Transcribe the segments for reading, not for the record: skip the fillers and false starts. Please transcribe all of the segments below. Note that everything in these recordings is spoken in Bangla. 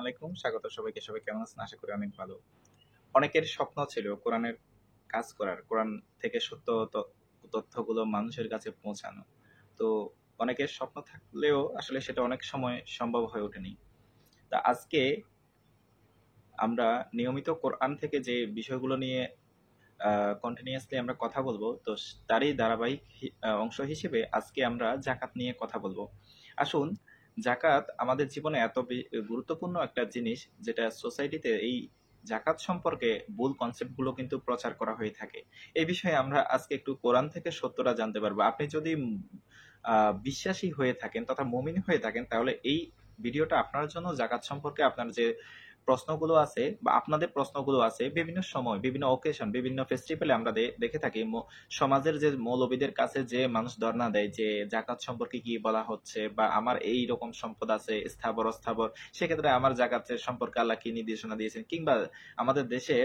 আলাইকুম, স্বাগত সবাইকে। সবাই কেমন আছেন? আশা করি অনেক ভালো। অনেকের স্বপ্ন ছিল কোরআনের কাজ করার, কোরআন থেকে সত্য তথ্যগুলো মানুষের কাছে পৌঁছানো। তো অনেকের স্বপ্ন থাকলেও আসলে সেটা অনেক সময় সম্ভব হয়ে ওঠেনি। তা আজকে আমরা নিয়মিত কোরআন থেকে যে বিষয়গুলো নিয়ে কন্টিনিউয়াসলি আমরা কথা বলবো, তো তারই ধারাবাহিক অংশ হিসেবে আজকে আমরা জাকাত নিয়ে কথা বলবো। আসুন, জাকাত আমাদের জীবনে এত গুরুত্বপূর্ণ একটা জিনিস, যেটা সোসাইটিতে এই জাকাত সম্পর্কে ভুল কনসেপ্টগুলো কিন্তু প্রচার করা হয়ে থাকে। এই বিষয়ে আমরা আজকে একটু কোরআন থেকে সত্যটা জানতে পারবো। আপনি যদি বিশ্বাসী হয়ে থাকেন তথা মুমিন হয়ে থাকেন, তাহলে এই ভিডিওটা আপনার জন্য জাকাত সম্পর্কে আপনার যে প্রশ্নগুলো আছে বা আপনাদের প্রশ্নগুলো আছে, বিভিন্ন সময় বিভিন্ন অকেশন বিভিন্ন ফেস্টিভ্যালে আমরা দেখে থাকি সমাজের যে মৌলবীদের কাছে যে মানুষ ধর্ণা দেয় যে জাকাত সম্পর্কে কি বলা হচ্ছে, বা আমার এই রকম সম্পদ আছে স্থাবর অস্থাবর, সেক্ষেত্রে আমার জাকাতের সম্পর্কে আল্লাহ কি নির্দেশনা দিয়েছেন, কিংবা আমাদের দেশে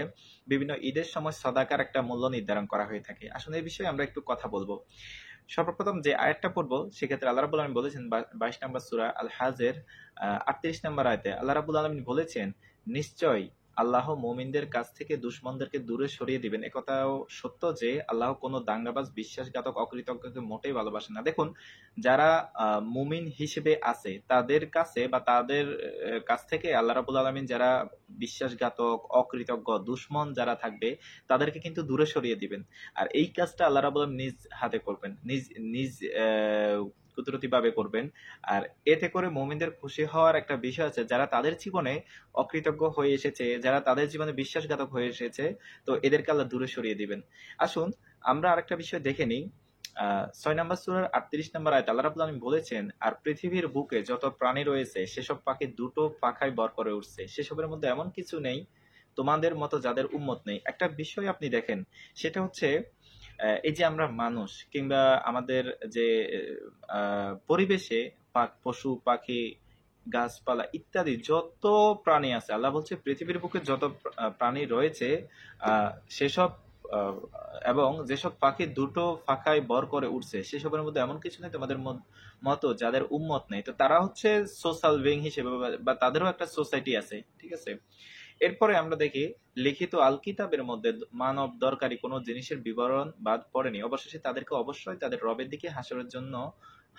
বিভিন্ন ঈদের সময় সদাকার একটা মূল্য নির্ধারণ করা হয়ে থাকে। আসলে এই বিষয়ে আমরা একটু কথা বলবো। সর্বপ্রথম যে আয়াতটা পড়বো, সেক্ষেত্রে আল্লাহ রাব্বুল আলামিন বলেছেন 22 নম্বর সূরা আল হাজের 38 নম্বর আয়াতে আল্লাহ রাব্বুল আলামিন বলেছেন, নিশ্চয় আল্লাহ মুমিনদের কাছ থেকে দুশমনদেরকে দূরে সরিয়ে দিবেন। একথাও সত্য যে আল্লাহ কোনো দাঙ্গাবাজ, বিশ্বাসঘাতক, অকৃতজ্ঞকে মোটেই ভালোবাসেন না। দেখুন, যারা মুমিন হিসেবে আছে তাদের কাছে বা তাদের কাছ থেকে আল্লাহ রাব্বুল আলামিন যারা বিশ্বাসঘাতক, অকৃতজ্ঞ, দুশমন যারা থাকবে তাদেরকে কিন্তু দূরে সরিয়ে দিবেন। আর এই কাজটা আল্লাহ রাব্বুল আলামিন নিজ হাতে করবেন, নিজ নিজ কুদরতি ভাবে করবেন। আর এতে করে মুমিনদের খুশি হওয়ার একটা বিষয় আছে, যারা তাদের জীবনে অকৃতজ্ঞ হয়ে এসেছে, যারা তাদের জীবনে বিশ্বাসঘাতক হয়ে এসেছে, তো এদেরকে আল্লাহ দূরে সরিয়ে দিবেন। আসুন, আমরা আরেকটা বিষয় দেখে নিই। 6 নম্বর সূরার 38 নম্বর আয়াতে আল্লাহ রাব্বুল আলামিন বলেছেন, আর পৃথিবীর বুকে যত প্রাণী রয়েছে সেসব পাখি দুটো পাখায় ভর করে উঠছে, সেসবের মধ্যে এমন কিছু নেই তোমাদের মতো যাদের উম্মত নেই। একটা বিষয় আপনি দেখেন, সেটা হচ্ছে এই যে আমরা মানুষ কিংবা আমাদের যে পরিবেশে পশু পাখি, গাছপালা ইত্যাদি যত প্রাণী আছে, আল্লাহ বলছে পৃথিবীর বুকে যত প্রাণী রয়েছে সেসব আহ, এবং যেসব পাখি দুটো পাখায় ভর করে উঠছে, সেসবের মধ্যে এমন কিছু নেই তোমাদের মতো যাদের উম্মত নেই। তো তারা হচ্ছে সোশ্যাল বিং হিসেবে বা তাদেরও একটা সোসাইটি আছে, ঠিক আছে। এরপরে আমরা দেখি, লিখিত আল কিতাবের মধ্যে মানব দরকারি কোনো জিনিসের বিবরণ বাদ পড়েনি, অবশেষে তাদেরকে অবশ্যই তাদের রবের দিকে হাসরের জন্য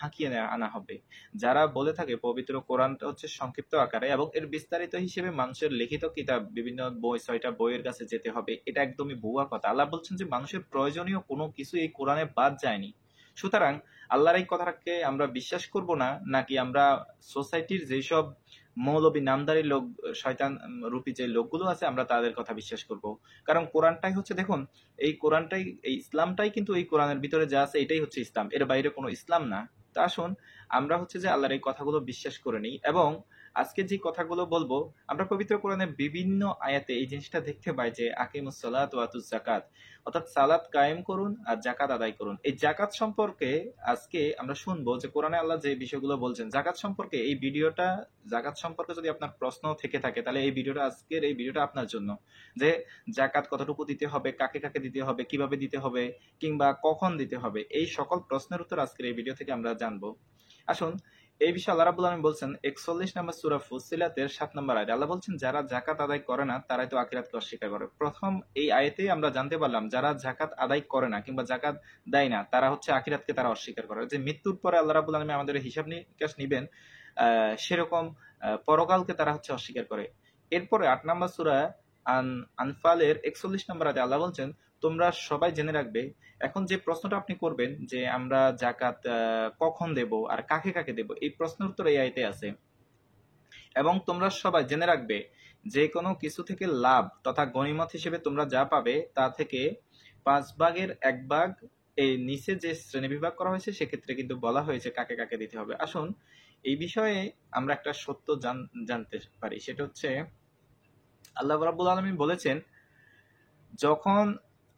হাঁকিয়ে আনা হবে। যারা বলে থাকে পবিত্র কোরআনটা হচ্ছে সংক্ষিপ্ত আকারে এবং এর বিস্তারিত হিসেবে মানুষের লিখিত কিতাব বিভিন্ন বই, 6টা বইয়ের কাছে যেতে হবে, এটা একদমই ভুয়া কথা। আল্লাহ বলছেন যে মানুষের প্রয়োজনীয় কোনো কিছু এই কোরআনে বাদ যায়নি। সুতরাং আল্লাহর এই কথাটাকে আমরা বিশ্বাস করব না, নাকি আমরা সোসাইটির যেসব মৌলবী নামধারী লোক, শয়তান রূপী যে লোকগুলো আছে, আমরা তাদের কথা বিশ্বাস করব? কারণ কোরআনটাই হচ্ছে, দেখুন, এই কোরআনটাই, এই ইসলামটাই কিন্তু এই কোরআনের ভিতরে যা আছে এটাই হচ্ছে ইসলাম, এর বাইরে কোনো ইসলাম না। তা আসুন, আমরা হচ্ছে যে আল্লাহর এই কথাগুলো বিশ্বাস করে নিই। এবং আজকে যে কথাগুলো বলবো, আমরা পবিত্র কোরআনের বিভিন্ন আয়াতে এই জিনিসটা দেখতে পাই যে আকিমুস সালাত ওয়া আতুজ যাকাত, অর্থাৎ সালাত কায়েম করুন আর জাকাত আদায় করুন। এই জাকাত সম্পর্কে আজকে আমরা শুনবো যে কোরআনে আল্লাহ যে বিষয়গুলো বলছেন জাকাত সম্পর্কে। এই ভিডিওটা জাকাত সম্পর্কে যদি আপনার প্রশ্ন থেকে থাকে, তাহলে এই ভিডিওটা, আজকের এই ভিডিওটা আপনার জন্য। যে জাকাত কতটুকু দিতে হবে, কাকে কাকে দিতে হবে, কিভাবে দিতে হবে, কিংবা কখন দিতে হবে, এই সকল প্রশ্নের উত্তর আজকের এই ভিডিও থেকে আমরা জানবো। আসুন, এই বিষয়ে আল্লাহ রাব্বুল আলামিন বলছেন 41 নম্বর সূরা ফুসসিলাতের 7 নম্বর আয়াতে আল্লাহ বলছেন, যারা জাকাত আদায় করে না তারাই তো আখিরাতকে অস্বীকার করে। প্রথম এই আয়াতেই আমরা জানতে পারলাম যারা জাকাত আদায় করে না কিংবা জাকাত দেয় না, তারা হচ্ছে আখিরাতকে তারা অস্বীকার করে। যে মৃত্যুর পরে আল্লাহ রাব্বুল আলামিন আমাদের হিসাব নিকাশ নিবেন, সেরকম পরকালকে তারা হচ্ছে অস্বীকার করে। এরপরে 8 নম্বর সূরা আনফালের 41 নম্বর আয়াতে আল্লাহ বলছেন, তোমরা সবাই জেনে রাখবে। এখন যে প্রশ্নটা আপনি করবেন যে আমরা জাকাত কখন দেব আর কাকে কাকে দেব, এই প্রশ্নের উত্তর এই আয়াতে আছে। এবং তোমরা সবাই জেনে রাখবে, যে কোনো কিছু থেকে লাভ তথা গনিমত হিসেবে তোমরা যা পাবে তা থেকে 5 ভাগের 1 ভাগ, এই নিচে যে শ্রেণী বিভাগ করা হয়েছে সেক্ষেত্রে কিন্তু বলা হয়েছে কাকে কাকে দিতে হবে। আসুন, এই বিষয়ে আমরা একটা সত্য জানতে পারি, সেটা হচ্ছে আল্লাহ রাব্বুল আলামিন বলেছেন, যখন,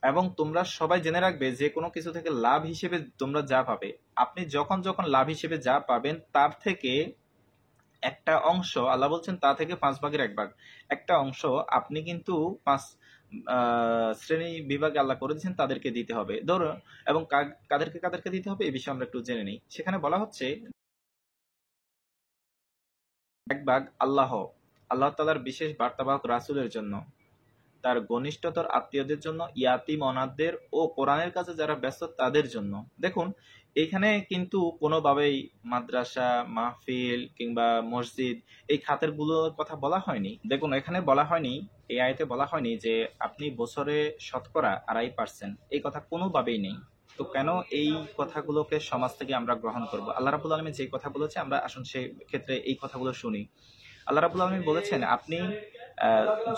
এবং তোমরা সবাই জেনে রাখবে যে কোনো কিছু থেকে লাভ হিসেবে তোমরা যা পাবে, আপনি যখন যখন লাভ হিসেবে যা পাবেন তার থেকে একটা অংশ, আল্লাহ বলছেন তা থেকে 5 ভাগের 1 ভাগ, একটা অংশ আপনি কিন্তু 5 শ্রেণী বিভাগে আল্লাহ করে দিচ্ছেন, তাদেরকে দিতে হবে। ধরো, এবং কাদেরকে কাদেরকে দিতে হবে এই বিষয়ে আমরা একটু জেনে নিই। সেখানে বলা হচ্ছে 1 ভাগ আল্লাহ, আল্লাহ তাআলার বিশেষ বার্তাবাহক রাসূলের জন্য, তার ঘনিষ্ঠতর আত্মীয়দের জন্য, ইয়াতিম অনাথদের ও কোরআনের কাছে যারা ব্যস্ত তাদের জন্য। দেখুন এখানে কিন্তু কোনোভাবেই মাদ্রাসা, মাহফিল কিংবা মসজিদ এই খাতেরগুলোর কথা বলা হয়নি। দেখুন এখানে বলা হয়নি, এই আয়াতে বলা হয়নি যে আপনি বছরে শতকরা 2.5% এই কথা কোনোভাবেই নেই। তো কেন এই কথাগুলোকে সমাজ থেকে আমরা গ্রহণ করব? আল্লাহ রাব্বুল আলামিন যে কথা বলেছে আমরা আসুন সেই ক্ষেত্রে এই কথাগুলো শুনি। আল্লাহ রাব্বুল আলামিন বলেছেন আপনি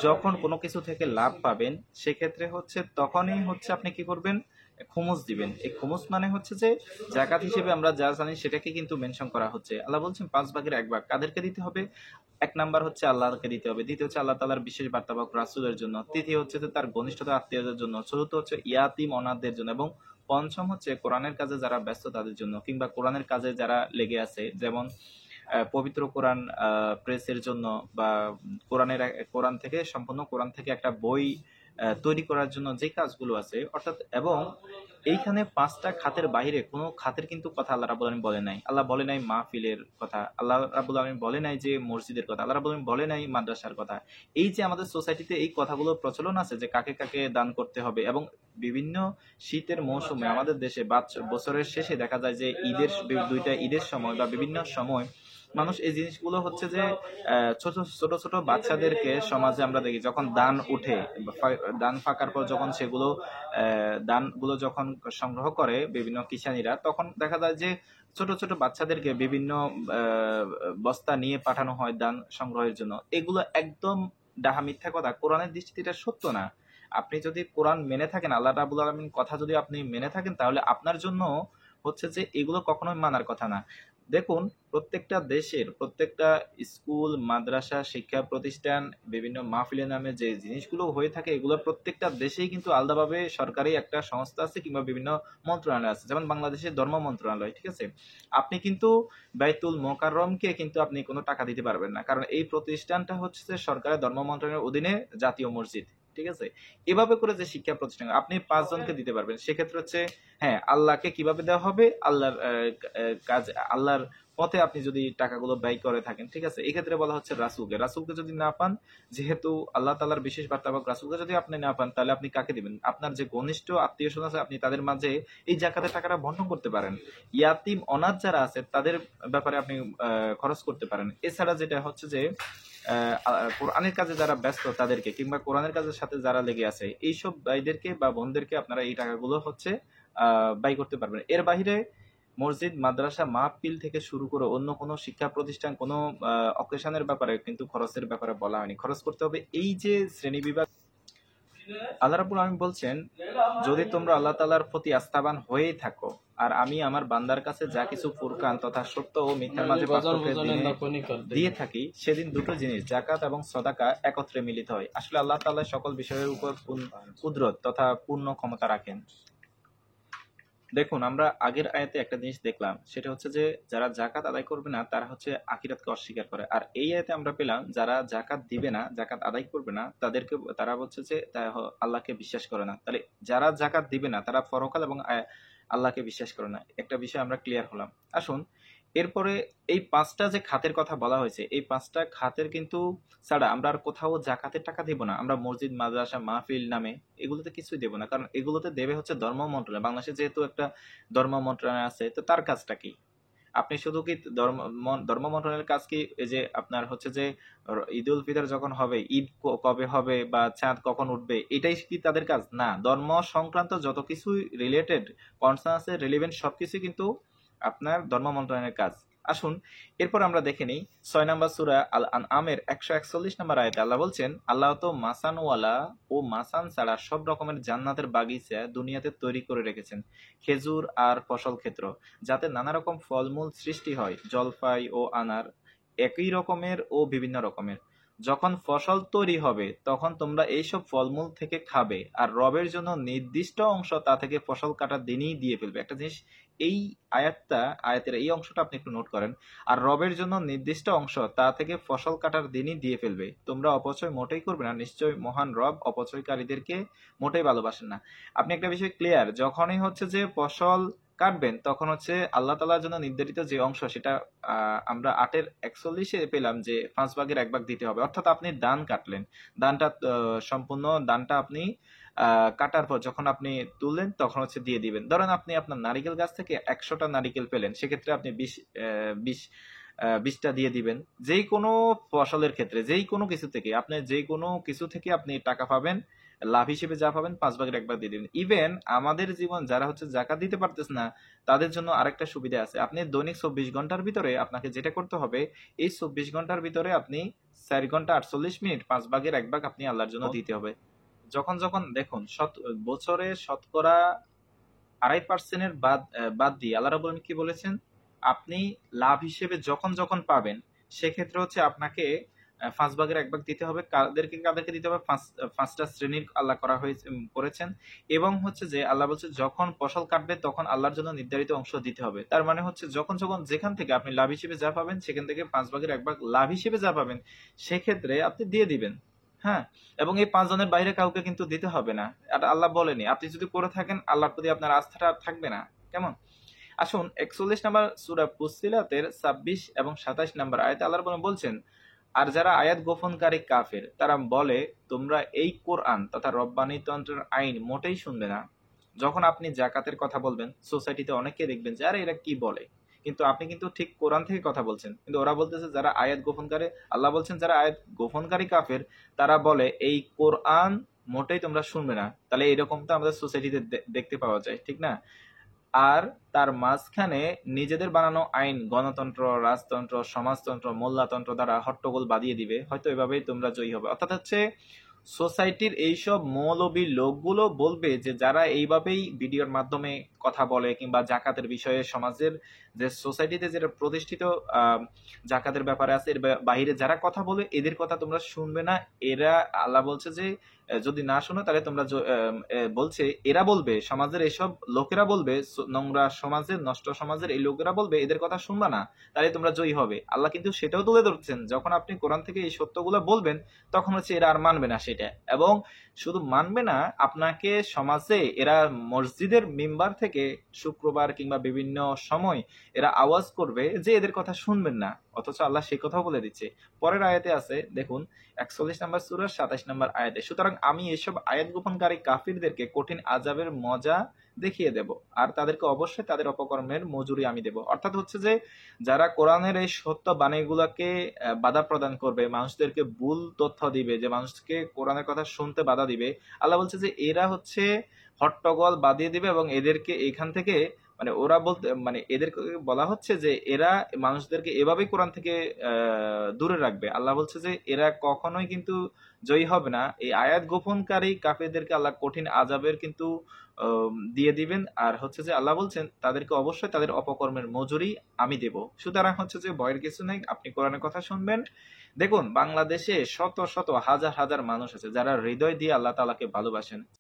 যখন কোনো কিছু থেকে লাভ পাবেন সেক্ষেত্রে হচ্ছে তখনই হচ্ছে আপনি কি করবেন, খুমুস দিবেন। এই খুমুস মানে হচ্ছে যে জাকাত হিসেবে আমরা যা জানি সেটাকে কিন্তু মেনশন করা হচ্ছে। আল্লাহ বলছেন 5 ভাগের 1 ভাগ কাদেরকে দিতে হবে? 1 নাম্বার হচ্ছে আল্লাহকে দিতে হবে, দ্বিতীয় হচ্ছে আল্লাহ তাআলার বিশেষ বার্তাবাহক রাসূলের জন্য, তৃতীয় হচ্ছে যে তার ঘনিষ্ঠতা আত্মীয়দের জন্য, চতুর্থ হচ্ছে ইয়াতিম অনাথদের জন্য, এবং পঞ্চম হচ্ছে কোরআনের কাজে যারা ব্যস্ত তাদের জন্য, কিংবা কোরআনের কাজে যারা লেগে আছে, যেমন পবিত্র কোরআন প্রেসের জন্য, বা কোরআন থেকে সম্পূর্ণ কোরআন থেকে একটা বই তৈরি করার জন্য যে কাজগুলো আছে অর্থাৎ। এবং এইখানে 5টা খাতের বাইরে কোনো খাতের কিন্তু কথা আল্লাহ রাব্বুল আলামিন বলে নাই। আল্লাহ বলে নাই মাহফিলের কথা, আল্লাহ রাব্বুল আলামিন বলে নাই যে মসজিদের কথা, আল্লাহ রাব্বুল আলামিন বলে নাই মাদ্রাসার কথা। এই যে আমাদের সোসাইটিতে এই কথাগুলো প্রচলন আছে যে কাকে কাকে দান করতে হবে, এবং বিভিন্ন শীতের মৌসুমে আমাদের দেশে বছরের শেষে দেখা যায় যে ঈদের 2টা ঈদের সময় বা বিভিন্ন সময় মানুষ এই জিনিসগুলো হচ্ছে যে ছোট ছোট ছোট বাচ্চাদেরকে সমাজে আমরা দেখি যখন দান উঠে, দান ফাঁকার পর যখন সেগুলো দানগুলো যখন সংগ্রহ করে বিভিন্ন কিষানীরা, তখন দেখা যায় যে ছোট ছোট বাচ্চাদেরকে বিভিন্ন বস্তা নিয়ে পাঠানো হয় দান সংগ্রহের জন্য। এগুলো একদম ডাহা মিথ্যা কথা, কোরআনের দৃষ্টিতে এটা সত্য না। আপনি যদি কোরআন মেনে থাকেন, আল্লাহ রাব্বুল আলামিন কথা যদি আপনি মেনে থাকেন, তাহলে আপনার জন্য হচ্ছে যে এগুলো কখনোই মানার কথা না। দেখুন প্রত্যেকটা দেশের প্রত্যেকটা স্কুল, মাদ্রাসা, শিক্ষা প্রতিষ্ঠান, বিভিন্ন মাহফিলের নামে যে জিনিসগুলো হয়ে থাকে এগুলো প্রত্যেকটা দেশেই কিন্তু আলাদাভাবে সরকারি একটা সংস্থা আছে কিংবা বিভিন্ন মন্ত্রণালয় আছে, যেমন বাংলাদেশের ধর্ম মন্ত্রণালয়, ঠিক আছে। আপনি কিন্তু বাইতুল মোকাররমকে কিন্তু আপনি কোনো টাকা দিতে পারবেন না, কারণ এই প্রতিষ্ঠানটা হচ্ছে যে সরকারের ধর্ম মন্ত্রণালয়ের অধীনে জাতীয় মসজিদ, ঠিক আছে। এভাবে করে যে শিক্ষা প্রতিষ্ঠান আপনি 5 জনকে দিতে পারবেন, সেক্ষেত্রে হচ্ছে হ্যাঁ আল্লাহকে কিভাবে দেওয়া হবে, আল্লাহর কাজ, আল্লাহর পথে আপনি যদি টাকাগুলো ব্যয় করে থাকেন, ঠিক আছে। এক্ষেত্রে বলা হচ্ছে রাসূলকে যদি না পান, যেহেতু আল্লাহ তাআলার বিশেষ বার্তাবাহক রাসূলকে যদি আপনি না পান, তাহলে আপনি কাকে দিবেন? আপনার যে ঘনিষ্ঠ আত্মীয় স্বজন আছে আপনি তাদের মাঝে এই যাকাতের টাকাটা বন্টন করতে পারেন। ইয়াতিম অনাথ যারা আছে তাদের ব্যাপারে আপনি খরচ করতে পারেন। এছাড়া যেটা হচ্ছে যে কোরআনের কাজে যারা ব্যস্ত তাদেরকে, কিংবা কোরআনের কাজের সাথে যারা লেগে আছে এইসব ভাইদেরকে বা বোনদেরকে আপনারা এই টাকাগুলো হচ্ছে ব্যয় করতে পারবেন। এর বাইরে মসজিদ, মাদ্রাসা, মাহফিল থেকে শুরু করে অন্য কোনো শিক্ষা প্রতিষ্ঠান, কোনো অকেশনের ব্যাপারে কিন্তু খরচের ব্যাপারে বলা হয়নি। খরচ করতে হবে এই যে শ্রেণীবিভাগ। আল্লাহ রাব্বুল আলামিন বলছেন, যদি তোমরা আল্লাহ তাআলার প্রতি আস্থাবান হয়েই থাকো আর আমি আমার বান্দার কাছে যা কিছু ফুরকান তথা সত্য ও মিথ্যার মাঝে পার্থক্য দিয়ে থাকি, সেদিন দুটো জিনিস যাকাত এবং সদাকা একত্রে মিলিত হয়। আসলে আল্লাহ তাআলা সকল বিষয়ের উপর কুদরত তথা পূর্ণ ক্ষমতা রাখেন। দেখুন আমরা আগের আয়াতে একটা জিনিস দেখলাম, সেটা হচ্ছে যে যারা জাকাত আদায় করবে না তারা হচ্ছে আখিরাতকে অস্বীকার করে। আর এই আয়াতে আমরা পেলাম যারা জাকাত দিবে না, জাকাত আদায় করবে না, তারা হচ্ছে যে আল্লাহকে বিশ্বাস করে না। তাহলে যারা জাকাত দিবে না তারা পরকাল এবং আল্লাহকে বিশ্বাস করে না। একটা বিষয় আমরা ক্লিয়ার হলাম। আসুন এরপরে এই 5টা যে খাতের কথা বলা হয়েছে, এই 5টা খাতের কিন্তু ছাড়া আমরা আর কোথাও জাকাতের টাকা দিব না। আমরা মসজিদ, মাদ্রাসা, মাহফিল নামে এগুলোতে কিছুই দেব না, কারণ এগুলোতে দেবে হচ্ছে ধর্ম মন্ত্রণালয়। বাংলাদেশে যেহেতু একটা ধর্ম মন্ত্রণালয় আছে, তো তার কাজটা কি? আপনি শুধু কি ধর্ম মন্ত্রণালয়ের কাজ কি এই যে আপনার হচ্ছে যে ঈদ উল ফিতর যখন হবে, ঈদ কবে হবে বা চাঁদ কখন উঠবে, এটাই কি তাদের কাজ? না। ধর্ম সংক্রান্ত যত কিছু রিলেটেড কনসার্ন আছে, রিলেভেন্ট সবকিছু কিন্তু আপনার ধর্ম মন্ত্রণালয়ের কাজ। আসুন এরপর আমরা দেখে নিই 6 নম্বর সূরা আল আনআমের 141 নম্বর আয়াতে আল্লাহ বলছেন, আল্লাহ তো মাসানওয়ালা ও মাসান ছাড়া সব রকমের জান্নাতের বাগিচা দুনিয়াতে তৈরি করে রেখেছেন, খেজুর আর ফসল ক্ষেত্র, যাতে নানা রকম ফলমূল সৃষ্টি হয়, জলপাই ও আনার একই রকমের ও বিভিন্ন রকমের। যখন ফসল তৈরি হবে তখন তোমরা এইসব ফলমূল থেকে খাবে, আর রবের জন্য নির্দিষ্ট অংশ তা থেকে ফসল কাটার দিনই দিয়ে ফেলবে। একটা জিনিস এই আয়াতের এই অংশটা আপনি একটু নোট করেন। আর রবের জন্য নির্দিষ্ট অংশ তা থেকে ফসল কাটার দিনই দিয়ে ফেলবে, তোমরা অপচয় মোটেই করবে না, নিশ্চয় মহান রব অপচয়কারীদেরকে মোটেই ভালোবাসেন না। আপনি একটা বিষয় ক্লিয়ার, যখনই হচ্ছে যে ফসল কাটবেন তখন হচ্ছে আল্লাহ তাআলার জন্য নির্ধারিত যে অংশ সেটা আমরা 8:41 পেলাম যে 5 ভাগের 1 ভাগ দিতে হবে। অর্থাৎ আপনি ধান কাটলেন, ধানটা সম্পূর্ণ ধানটা আপনি কাটার পর যখন আপনি তুললেন তখন হচ্ছে দিয়ে দিবেন। ধরেন আপনি আপনার নারিকেল গাছ থেকে 100টা নারিকেল পেলেন, সেক্ষেত্রে আপনি 20টা দিয়ে দিবেন। যেই কোনো ফসলের ক্ষেত্রে যেই কোনো কিছু থেকে আপনি যেই কোনো কিছু থেকে আপনি টাকা পাবেন, লাভ হিসেবে যা পাবেন 5 ভাগের 1 ভাগ দিয়ে দিবেন। ইভেন আমাদের জীবন যারা হচ্ছে জাকাত দিতে পারতেছে না তাদের জন্য আরেকটা সুবিধা আছে। আপনি দৈনিক 24 ঘন্টার ভিতরে আপনাকে যেটা করতে হবে, এই 24 ঘন্টার ভিতরে আপনি 4 ঘন্টা 48 মিনিট 5 ভাগের 1 ভাগ আপনি আল্লাহর জন্য দিতে হবে। যখন যখন দেখুন বছরে শতকরা 2.5% বাদ দিয়ে আল্লাহ রাব্বুল আলামিন কি বলেছেন, আপনি লাভ হিসেবে যখন যখন পাবেন সেক্ষেত্রে হচ্ছে আপনাকে 5 ভাগের 1 ভাগ দিতে হবে। কাদেরকে দিতে হবে? পাঁচটা শ্রেণীর আল্লাহ করেছেন। এবং হচ্ছে যে আল্লাহ বলছে যখন ফসল কাটবে তখন আল্লাহর জন্য নির্ধারিত অংশ দিতে হবে। তার মানে হচ্ছে যখন যখন যেখান থেকে আপনি লাভ হিসেবে যা পাবেন সেখান থেকে 5 ভাগের 1 ভাগ লাভ হিসেবে যা পাবেন সেক্ষেত্রে আপনি দিয়ে দিবেন। হ্যাঁ, এবং এই 5 জনের বাইরে কাউকে কিন্তু দিতে হবে না। এটা আল্লাহ বলেনি। আপনি যদি করে থাকেন আল্লাহর প্রতি আপনার আস্থাটা থাকবে না। কেমন? আসুন 41 নম্বর সূরা ফুসসিলাতের 26 এবং 27 নম্বর আয়াতে আল্লাহ রাব্বুল আলামিন বলছেন, আর যারা আয়াত গোপনকারী কাফের তারা বলে তোমরা এই কোরআন তথা রব্বানী তন্ত্রের আইন মোটেই শুনবে না। যখন আপনি জাকাতের কথা বলবেন সোসাইটিতে অনেকে দেখবেন যে আরে এরা কি বলে, কিন্তু আপনি কিন্তু ঠিক কোরআন থেকে কথা বলছেন, কিন্তু ওরা বলতেছে যারা আয়াত গোপনকারী, আল্লাহ বলছেন যারা আয়াত গোপনকারী কাফের তারা বলে এই কোরআন মোটেই তোমরা শুনবে না। তাহলে এরকম তো আমাদের সোসাইটিতে দেখতে পাওয়া যায়, ঠিক না? আর তার মাঝখানে নিজেদের বানানো আইন গণতন্ত্র, রাজতন্ত্র, সমাজতন্ত্র, মোল্লাতন্ত্র দ্বারা হট্টগোল বাঁধিয়ে দিবে, হয়তো এভাবেই তোমরা জয়ী হবে। অর্থাৎ হচ্ছে সোসাইটির এইসব মৌলবী লোকগুলো বলবে যে যারা এইভাবেই ভিডিওর মাধ্যমে কথা বলে কিংবা জাকাতের বিষয়ে সমাজের যে সোসাইটিতে যেটা প্রতিষ্ঠিত জাকাতের ব্যাপারে আছে এর বাইরে যারা কথা বলে এদের কথা তোমরা শুনবে না। এরা আল্লাহ বলছে যে যদি না শোনো তাহলে তোমরা বলছে এরা বলবে, সমাজের এসব লোকেরা বলবে, নোংরা সমাজের নষ্ট সমাজের এই লোকেরা বলবে এদের কথা শুনবা না, তাহলে তোমরা জয়ী হবে। আল্লাহ কিন্তু সেটাও তুলে ধরছেন, যখন আপনি কোরআন থেকে এই সত্যগুলো বলবেন তখন হচ্ছে এরা আর মানবে না সেটা। এবং শুধু মানবে না, আপনাকে সমাজে এরা মসজিদের মিম্বার থেকে শুক্রবার কিংবা বিভিন্ন সময় এরা আওয়াজ করবে যে এদের কথা শুনবেন না, অথচ আল্লাহ সেই কথাও বলে দিচ্ছে। পরের আয়াতে আছে দেখুন 41 নম্বর সূরার 27 নম্বর আয়াতে, সুতরাং আমি এসব আয়াত গোপনকারী কাফিরদেরকে কঠিন আযাবের মজা দেখিয়ে দেব আর তাদেরকে অবশ্যই তাদের অপকর্মের মজুরি আমি দেব। অর্থাৎ হচ্ছে যে যারা কোরআনের এই সত্য বাণীগুলোকে বাধা প্রদান করবে, মানুষদেরকে ভুল তথ্য দিবে, যে মানুষকে কোরআনের কথা শুনতে বাধা দিবে, আল্লাহ বলছে যে এরা হচ্ছে হট্টগোল বাঁধিয়ে দিবে এবং এদেরকে এখান থেকে মানে ওরা বলতে মানে এদেরকে বলা হচ্ছে যে এরা মানুষদেরকে এভাবেই কোরআন থেকে দূরে রাখবে। আল্লাহ বলছে যে এরা কখনোই কিন্তু জয়ী হবে না। এই আয়াত গোপনকারী কাফেরদেরকে আল্লাহ কঠিন আযাবের কিন্তু দিয়ে দিবেন। আর হচ্ছে যে আল্লাহ বলছেন তাদেরকে অবশ্যই তাদের অপকর্মের মজুরি আমি দেব। সুতরাং হচ্ছে যে ভয়ের কিছু নেই, আপনি কোরআনের কথা শুনবেন। দেখুন বাংলাদেশে শত শত হাজার হাজার মানুষ আছে যারা হৃদয় দিয়ে আল্লাহ তাআলাকে ভালোবাসেন।